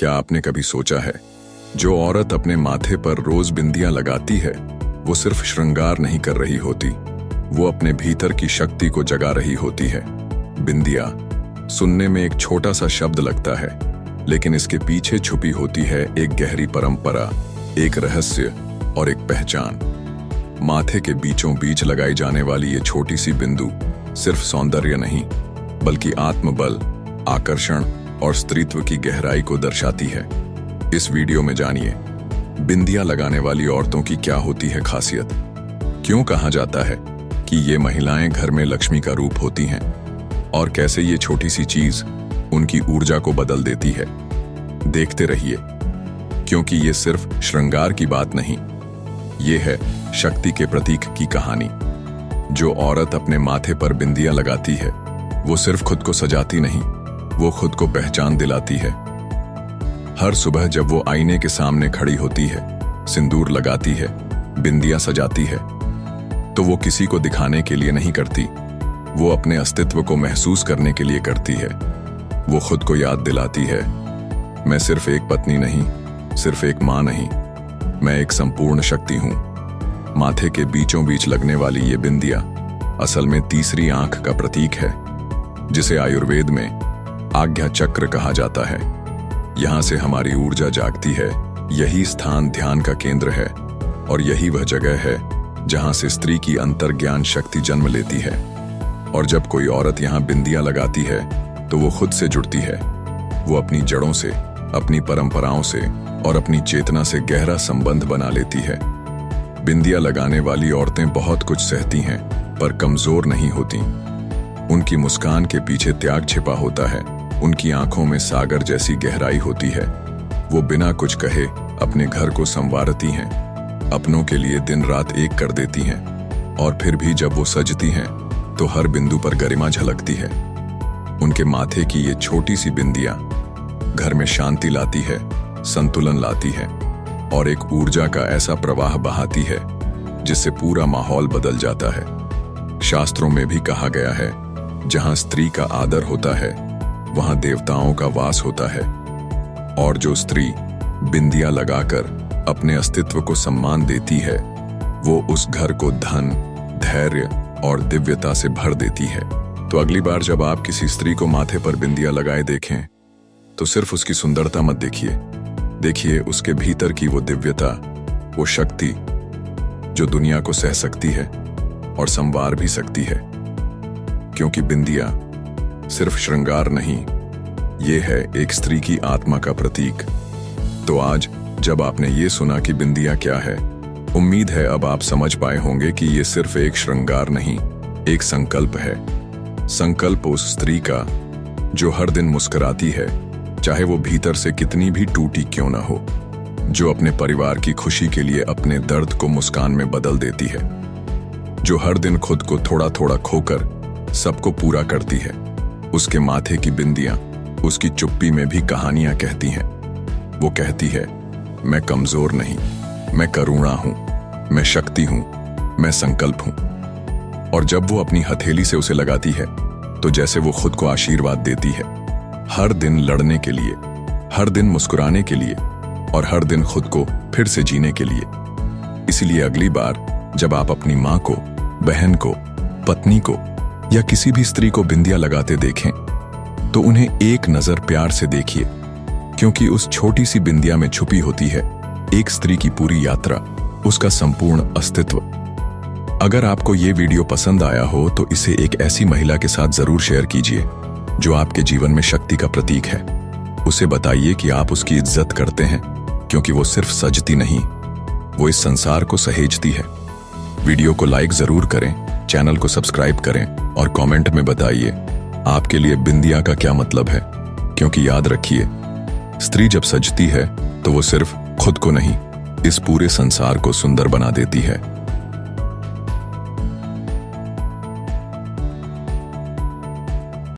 क्या आपने कभी सोचा है, जो औरत अपने माथे पर रोज बिंदियां लगाती है वो सिर्फ श्रृंगार नहीं कर रही होती, वो अपने भीतर की शक्ति को जगा रही होती है। बिंदिया सुनने में एक छोटा सा शब्द लगता है, लेकिन इसके पीछे छुपी होती है एक गहरी परंपरा, एक रहस्य और एक पहचान। माथे के बीचों बीच लगाई जाने वाली ये छोटी सी बिंदु सिर्फ सौंदर्य नहीं, बल्कि आत्मबल, आकर्षण और स्त्रीत्व की गहराई को दर्शाती है। इस वीडियो में जानिए, बिंदियां लगाने वाली औरतों की क्या होती है खासियत, क्यों कहा जाता है कि ये महिलाएं घर में लक्ष्मी का रूप होती हैं, और कैसे ये छोटी सी चीज उनकी ऊर्जा को बदल देती है। देखते रहिए, क्योंकि ये सिर्फ श्रृंगार की बात नहीं, ये है शक्ति के प्रतीक की कहानी। जो औरत अपने माथे पर बिंदियां लगाती है वो सिर्फ खुद को सजाती नहीं, वो खुद को पहचान दिलाती है। हर सुबह जब वो आईने के सामने खड़ी होती है, सिंदूर लगाती है, बिंदियां सजाती है, तो वो किसी को दिखाने के लिए नहीं करती, वो अपने अस्तित्व को महसूस करने के लिए करती है। वो खुद को याद दिलाती है, मैं सिर्फ एक पत्नी नहीं, सिर्फ एक मां नहीं, मैं एक संपूर्ण शक्ति हूं। माथे के बीचों बीच लगने वाली ये बिंदिया असल में तीसरी आंख का प्रतीक है, जिसे आयुर्वेद में आज्ञा चक्र कहा जाता है। यहां से हमारी ऊर्जा जागती है, यही स्थान ध्यान का केंद्र है, और यही वह जगह है जहां से स्त्री की अंतर्ज्ञान शक्ति जन्म लेती है। और जब कोई औरत यहां बिंदियां लगाती है तो वो खुद से जुड़ती है, वो अपनी जड़ों से, अपनी परंपराओं से और अपनी चेतना से गहरा संबंध बना लेती है। बिंदियां लगाने वाली औरतें बहुत कुछ सहती हैं, पर कमजोर नहीं होती। उनकी मुस्कान के पीछे त्याग छिपा होता है, उनकी आंखों में सागर जैसी गहराई होती है। वो बिना कुछ कहे अपने घर को संवारती हैं, अपनों के लिए दिन रात एक कर देती हैं, और फिर भी जब वो सजती हैं तो हर बिंदु पर गरिमा झलकती है। उनके माथे की ये छोटी सी बिंदियां घर में शांति लाती है, संतुलन लाती है, और एक ऊर्जा का ऐसा प्रवाह बहाती है जिससे पूरा माहौल बदल जाता है। शास्त्रों में भी कहा गया है, जहां स्त्री का आदर होता है वहां देवताओं का वास होता है, और जो स्त्री बिंदियां लगाकर अपने अस्तित्व को सम्मान देती है वो उस घर को धन, धैर्य और दिव्यता से भर देती है। तो अगली बार जब आप किसी स्त्री को माथे पर बिंदियां लगाए देखें तो सिर्फ उसकी सुंदरता मत देखिए उसके भीतर की वो दिव्यता, वो शक्ति जो दुनिया को सह सकती है और संवार भी सकती है। क्योंकि बिंदियां सिर्फ श्रृंगार नहीं, ये है एक स्त्री की आत्मा का प्रतीक। तो आज जब आपने ये सुना कि बिंदियां क्या है, उम्मीद है अब आप समझ पाए होंगे कि ये सिर्फ एक श्रृंगार नहीं, एक संकल्प है। संकल्प उस स्त्री का जो हर दिन मुस्कुराती है, चाहे वो भीतर से कितनी भी टूटी क्यों ना हो, जो अपने परिवार की खुशी के लिए अपने दर्द को मुस्कान में बदल देती है, जो हर दिन खुद को थोड़ा थोड़ा खोकर सबको पूरा करती है। उसके माथे की बिंदियां उसकी चुप्पी में भी कहानियां कहती हैं। वो कहती है, मैं कमजोर नहीं, मैं करुणा हूं, मैं शक्ति हूं, मैं संकल्प हूं। और जब वो अपनी हथेली से उसे लगाती है तो जैसे वो खुद को आशीर्वाद देती है, हर दिन लड़ने के लिए, हर दिन मुस्कुराने के लिए, और हर दिन खुद को फिर से जीने के लिए। इसलिए अगली बार जब आप अपनी मां को, बहन को, पत्नी को या किसी भी स्त्री को बिंदियां लगाते देखें तो उन्हें एक नजर प्यार से देखिए, क्योंकि उस छोटी सी बिंदिया में छुपी होती है एक स्त्री की पूरी यात्रा, उसका संपूर्ण अस्तित्व। अगर आपको ये वीडियो पसंद आया हो तो इसे एक ऐसी महिला के साथ जरूर शेयर कीजिए जो आपके जीवन में शक्ति का प्रतीक है। उसे बताइए कि आप उसकी इज्जत करते हैं, क्योंकि वो सिर्फ सजती नहीं, वो इस संसार को सहेजती है। वीडियो को लाइक जरूर करें, चैनल को सब्सक्राइब करें और कमेंट में बताइए आपके लिए बिंदिया का क्या मतलब है। क्योंकि याद रखिए, स्त्री जब सजती है तो वो सिर्फ खुद को नहीं, इस पूरे संसार को सुंदर बना देती है।